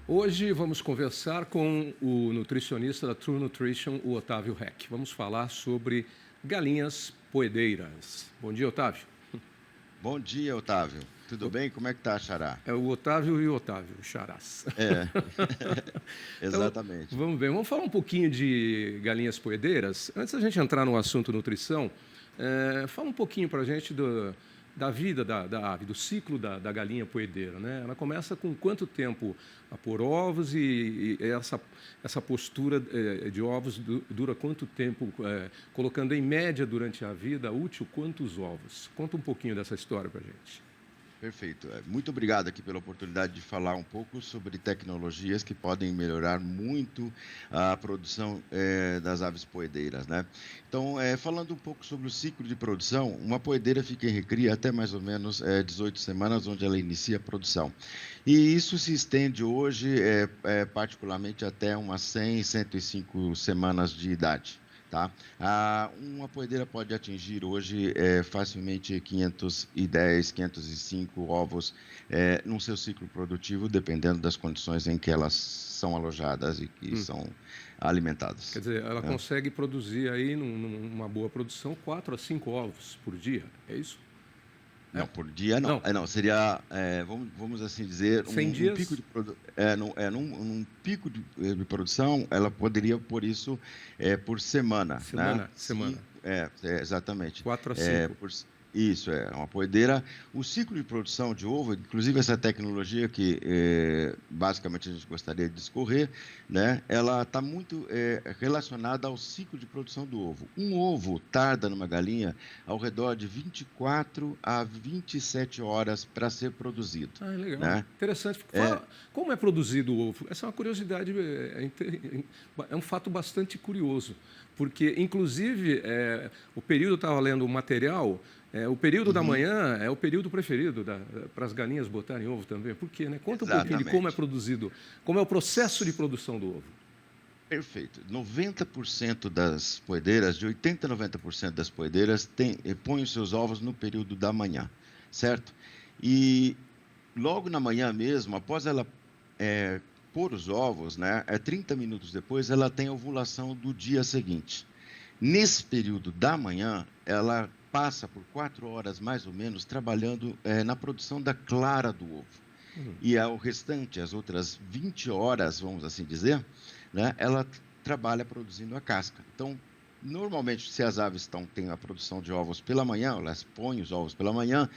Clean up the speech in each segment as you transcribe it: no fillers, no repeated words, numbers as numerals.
Hoje vamos conversar com o nutricionista da True Nutrition, o Otávio Heck. Vamos falar sobre galinhas poedeiras. Bom dia, Otávio. Bom dia, Otávio. Tudo bem? Como é que tá, Xará? É o Otávio e o Otávio, Charás. É, Então, exatamente. vamos ver, vamos falar um pouquinho de galinhas poedeiras. Antes da gente entrar no assunto nutrição, fala um pouquinho para a gente da vida da ave, do ciclo da galinha poedeira, né? Ela começa com quanto tempo a pôr ovos e essa postura de ovos dura quanto tempo, colocando em média durante a vida útil, quantos ovos? Conta um pouquinho dessa história para a gente. Perfeito. Muito obrigado aqui pela oportunidade de falar um pouco sobre tecnologias que podem melhorar muito a produção das aves poedeiras, né? Então, falando um pouco sobre o ciclo de produção, uma poedeira fica em recria até mais ou menos 18 semanas, onde ela inicia a produção. E isso se estende hoje, particularmente, até umas 100, 105 semanas de idade. Tá? Uma poedeira pode atingir hoje facilmente 510, 505 ovos no seu ciclo produtivo, dependendo das condições em que elas são alojadas e que são alimentadas. Quer dizer, ela Né? consegue produzir aí, numa boa produção, 4 a 5 ovos por dia, é isso? Não, por dia não. Não, Não, seria, vamos assim dizer, 100 um pico dias, de num pico de produção, ela poderia pôr isso por semana, né? semana, Exatamente. 4 a É, 5. isso, é uma poedeira. O ciclo de produção de ovo, inclusive essa tecnologia que basicamente a gente gostaria de discorrer, né? Ela está muito relacionada ao ciclo de produção do ovo. Um ovo tarda numa galinha ao redor de 24 a 27 horas para ser produzido, Legal. né? Interessante. É, Fala, como é produzido o ovo? Essa é uma curiosidade, é um fato bastante curioso, porque, inclusive, o período, eu estava lendo o material, o período da uhum, manhã é o período preferido para as galinhas botarem ovo também. Por quê, né? Conta um pouquinho de como é exatamente. produzido, como é o processo de produção do ovo. Perfeito. 90% das poedeiras, de 80 a 90% das poedeiras, põem os seus ovos no período da manhã, certo? E logo na manhã mesmo, após ela é, pôr os ovos, né, 30 minutos depois, ela tem a ovulação do dia seguinte. Nesse período da manhã, ela passa por 4 horas, mais ou menos, trabalhando na produção da clara do ovo. Uhum. E ao restante, as outras 20 horas, vamos assim dizer, né, ela trabalha produzindo a casca. Então, normalmente, se as aves têm a produção de ovos pela manhã, elas põem os ovos pela manhã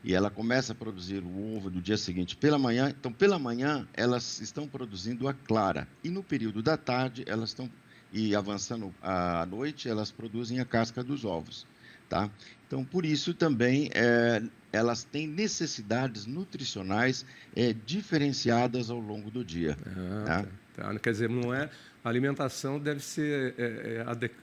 e ela começa a produzir o ovo do dia seguinte pela manhã. Então, pela manhã, elas estão produzindo a clara. E no período da tarde, elas estão, e avançando à noite, elas produzem a casca dos ovos. Tá? Então, por isso também elas têm necessidades nutricionais diferenciadas ao longo do dia. Ah, Né? tá, tá. Quer dizer, não é, a alimentação deve ser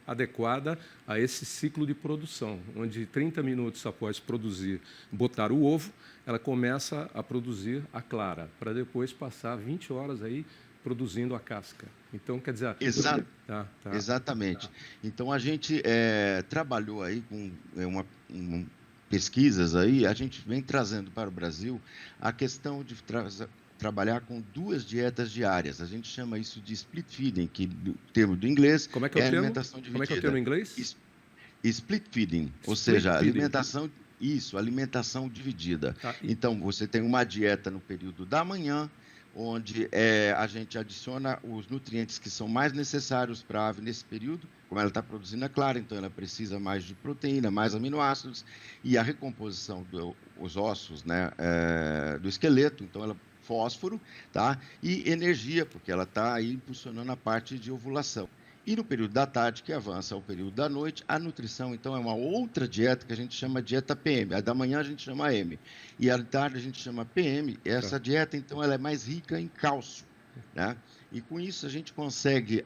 adequada a esse ciclo de produção, onde 30 minutos após produzir, botar o ovo, ela começa a produzir a clara, para depois passar 20 horas aí produzindo a casca. Então, quer dizer, Exa tá, tá. Exatamente. Então, a gente trabalhou aí com pesquisas aí, a gente vem trazendo para o Brasil a questão de trabalhar com 2 dietas diárias. A gente chama isso de split feeding, que do termo do inglês Como é que é o é termo? alimentação Como é que é o termo dividida. em inglês? Split feeding, ou Split seja, feeding. alimentação dividida. Tá? Então, você tem uma dieta no período da manhã, onde a gente adiciona os nutrientes que são mais necessários para a ave nesse período, como ela está produzindo a clara, então ela precisa mais de proteína, mais aminoácidos, e a recomposição dos ossos, né, do esqueleto, então ela fósforo, tá? E energia, porque ela está aí impulsionando a parte de ovulação. E no período da tarde, que avança ao período da noite, a nutrição, então, é uma outra dieta que a gente chama dieta PM. A da manhã a gente chama M. E a da tarde a gente chama PM. Tá. Essa dieta, então, ela é mais rica em cálcio, né? E com isso a gente consegue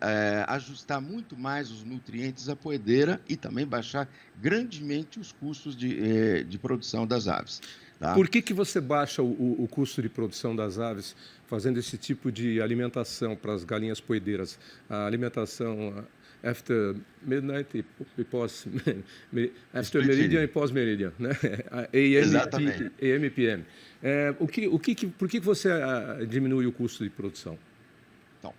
ajustar muito mais os nutrientes à poedeira e também baixar grandemente os custos de produção das aves, tá? Por que você baixa o custo de produção das aves fazendo esse tipo de alimentação para as galinhas poedeiras? A alimentação after midnight e pós after Split meridian feeding. e pós meridian, né? AM, Exatamente. AM PM. Por que você diminui o custo de produção? Então,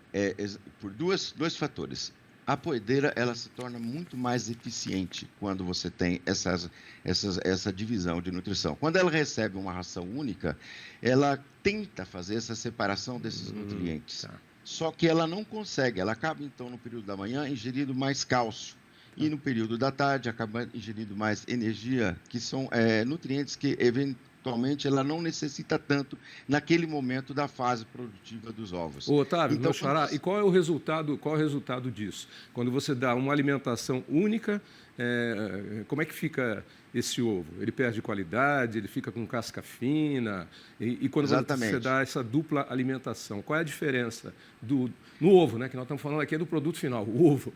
por dois fatores. A poedeira ela se torna muito mais eficiente quando você tem essa divisão de nutrição. Quando ela recebe uma ração única, ela tenta fazer essa separação desses nutrientes. Tá. Só que ela não consegue. Ela acaba, então, no período da manhã, ingerindo mais cálcio. E no período da tarde, acaba ingerindo mais energia, que são nutrientes que, eventualmente, ela não necessita tanto naquele momento da fase produtiva dos ovos. Ô, Otávio, Então, meu xará, e qual é o resultado disso? Quando você dá uma alimentação única, como é que fica esse ovo? Ele perde qualidade, ele fica com casca fina? E quando você exatamente. dá essa dupla alimentação, qual é a diferença no ovo, né? Que nós estamos falando aqui do produto final, o ovo.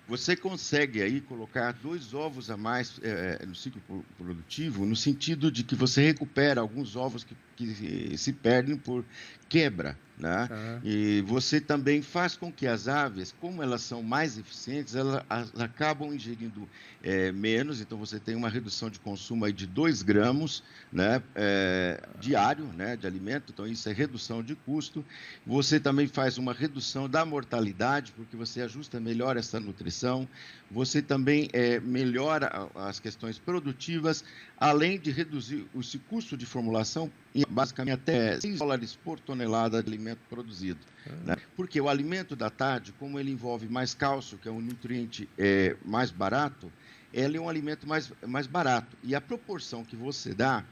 Você consegue aí colocar 2 ovos a mais no ciclo produtivo, no sentido de que você recupera alguns ovos que se perdem por quebra, né? Ah, E você também faz com que as aves, como elas são mais eficientes, elas acabam ingerindo menos, então você tem uma redução de consumo aí de 2 gramos, né, diário, né, de alimento, então isso é redução de custo. Você também faz uma redução da mortalidade, porque você ajusta melhor essa nutrição. Você também melhora as questões produtivas, além de reduzir esse custo de formulação em basicamente até $6 por tonelada de alimento produzido. Né? Porque o alimento da tarde, como ele envolve mais cálcio, que é um nutriente mais barato, ele é um alimento mais barato. E a proporção que você dá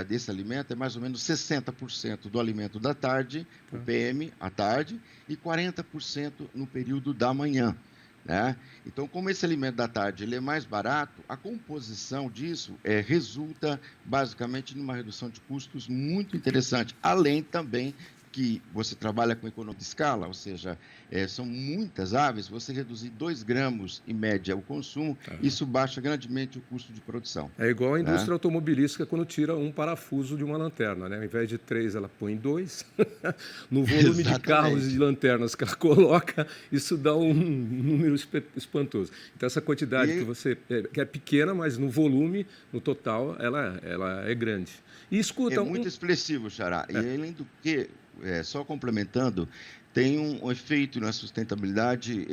desse alimento é mais ou menos 60% do alimento da tarde, o PM, à tarde, e 40% no período da manhã. Né? Então, como esse alimento da tarde ele é mais barato, a composição disso resulta basicamente numa redução de custos muito interessante, além também que você trabalha com economia de escala, ou seja, são muitas aves, você reduzir 2 gramos em média o consumo, isso baixa grandemente o custo de produção. é igual a indústria Né? automobilística quando tira um parafuso de uma lanterna, né? Ao invés de 3, ela põe 2. No volume de carros e de lanternas que ela coloca, isso dá um número espantoso. Então, essa quantidade que é pequena, mas no volume, no total, ela é grande. E escuta... É muito expressivo, Xará. E além do que, só complementando, tem um efeito na sustentabilidade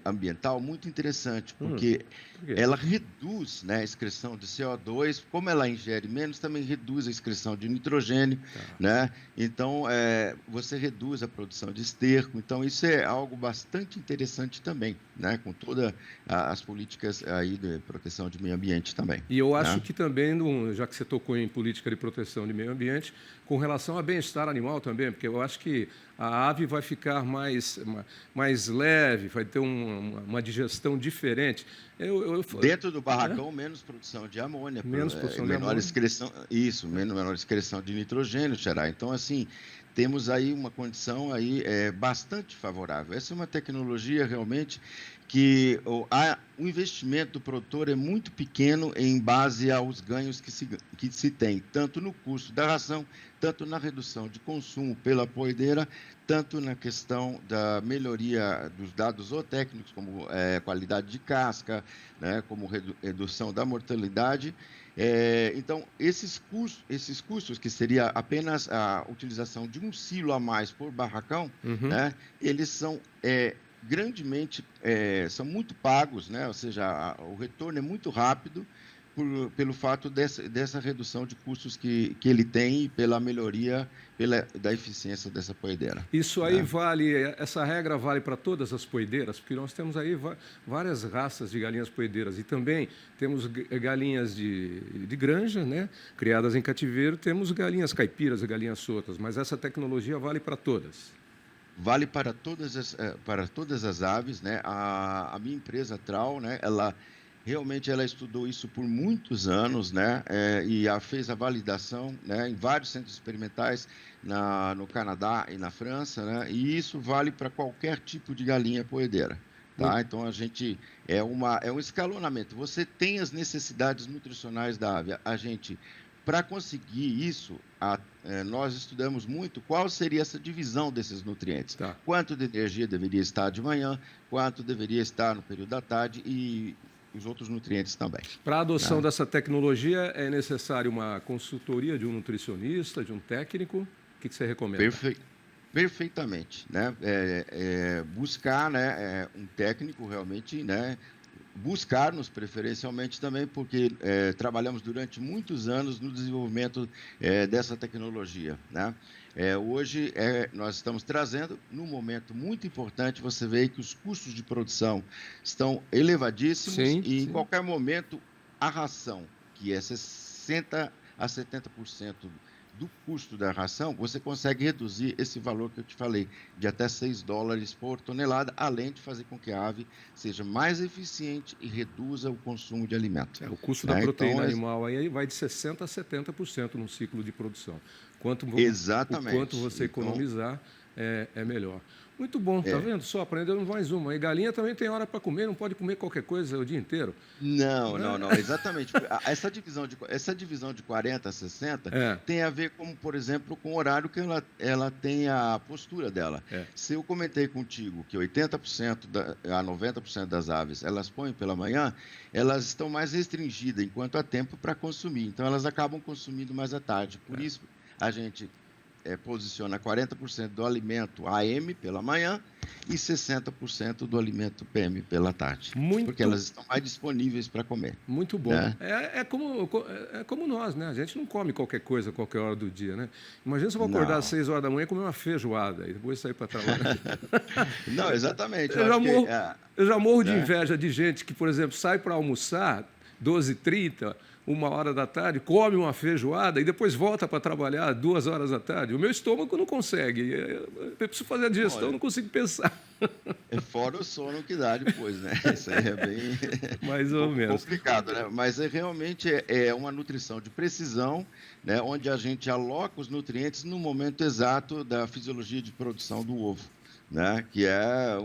ambiental muito interessante, porque por quê? ela reduz, né, a excreção de CO2, como ela ingere menos, também reduz a excreção de nitrogênio, né? Então, você reduz a produção de esterco, então isso é algo bastante interessante também, né, com todas as políticas aí de proteção de meio ambiente também. E eu acho Né? que também, já que você tocou em política de proteção de meio ambiente, com relação ao bem-estar animal também, porque eu acho que a ave vai ficar mais leve, vai ter uma digestão diferente. Dentro do barracão, menos produção de amônia, Menos produção de menor amônia. excreção, isso, menor excreção de nitrogênio, Xará. Então, assim, temos aí uma condição aí bastante favorável. Essa é uma tecnologia realmente que o investimento do produtor é muito pequeno em base aos ganhos que se tem, tanto no custo da ração, tanto na redução de consumo pela poedeira, tanto na questão da melhoria dos dados zootécnicos, como qualidade de casca, né, como redução da mortalidade. Então, esses custos, que seria apenas a utilização de um silo a mais por barracão, né, eles são grandemente, são muito pagos, né? Ou seja, o retorno é muito rápido pelo fato dessa redução de custos que ele tem e pela melhoria da eficiência dessa poedeira. Isso aí essa regra vale para todas as poedeiras, porque nós temos aí várias raças de galinhas poedeiras e também temos galinhas de granja, né, criadas em cativeiro, temos galinhas caipiras e galinhas soltas, mas essa tecnologia vale para todas. Vale para todas as aves, né? A minha empresa Trau, né? Ela estudou isso por muitos anos, né? E fez a validação, né, em vários centros experimentais no Canadá e na França, né? E isso vale para qualquer tipo de galinha poedeira. Tá? Então, a gente é um escalonamento. Você tem as necessidades nutricionais da ave. Para conseguir isso, nós estudamos muito qual seria essa divisão desses nutrientes. Tá. Quanto de energia deveria estar de manhã, quanto deveria estar no período da tarde e os outros nutrientes também. Para a adoção dessa tecnologia, é necessário uma consultoria de um nutricionista, de um técnico? O que você recomenda? Perfeitamente, né? Buscar, né, um técnico realmente, né? Buscar-nos preferencialmente também, porque trabalhamos durante muitos anos no desenvolvimento dessa tecnologia, né? Hoje nós estamos trazendo, num momento muito importante, você vê que os custos de produção estão elevadíssimos Sim, e em sim. qualquer momento a ração, que é 60 a 70% do custo da ração, você consegue reduzir esse valor que eu te falei, de até US$ 6 por tonelada, além de fazer com que a ave seja mais eficiente e reduza o consumo de alimento. O custo da Né? proteína Então, animal aí vai de 60% a 70% no ciclo de produção. O quanto exatamente. você Então, economizar é melhor. Muito bom, tá é, vendo? Só aprendendo mais uma. E galinha também tem hora para comer, não pode comer qualquer coisa o dia inteiro. não, não, Né? não, exatamente. Essa divisão de 40 a 60 É, tem a ver, como, por exemplo, com o horário que ela tem a postura dela. é. Se eu comentei contigo que 80% a 90% das aves elas põem pela manhã, elas estão mais restringidas enquanto há tempo para consumir. Então, elas acabam consumindo mais à tarde. Por isso, a gente posiciona 40% do alimento AM pela manhã e 60% do alimento PM pela tarde, porque Muito, elas estão mais disponíveis para comer, muito bom. né? É como nós, né? A gente não come qualquer coisa a qualquer hora do dia, né? Imagina se eu vou acordar às Não, 6 horas da manhã e comer uma feijoada e depois sair para trabalhar. não, exatamente. Eu Eu já acho que, morro, eu já morro de né? inveja de gente que, por exemplo, sai para almoçar 12h30, 1 hora da tarde, come uma feijoada e depois volta para trabalhar 2 horas da tarde. O meu estômago não consegue. Eu preciso fazer a digestão, eu Olha, não consigo pensar. fora o sono que dá depois, né? Isso aí é bem Mais um ou pouco menos. complicado, né? Mas realmente é uma nutrição de precisão, né? Onde a gente aloca os nutrientes no momento exato da fisiologia de produção do ovo, né? Que a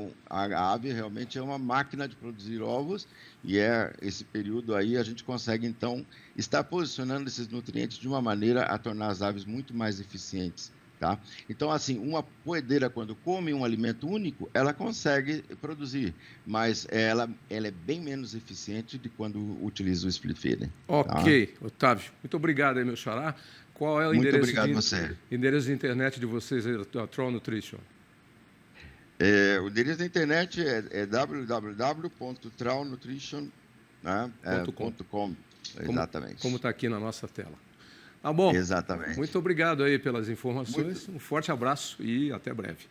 ave realmente é uma máquina de produzir ovos e esse período aí a gente consegue então estar posicionando esses nutrientes de uma maneira a tornar as aves muito mais eficientes. Tá? Então, assim, uma poedeira, quando come um alimento único, ela consegue produzir, mas ela é bem menos eficiente de quando utiliza o split feeding. Tá? Ok, Otávio. Muito obrigado aí, meu xará. Qual é o Muito endereço obrigado a de, você. endereço de internet de vocês aí, da Troll Nutrition? O endereço da internet é www.traunutrition, né? Ponto .com. .com. Como Exatamente. está aqui na nossa tela. Tá bom. Exatamente. Muito obrigado aí pelas Muito, informações. Um forte abraço e até breve.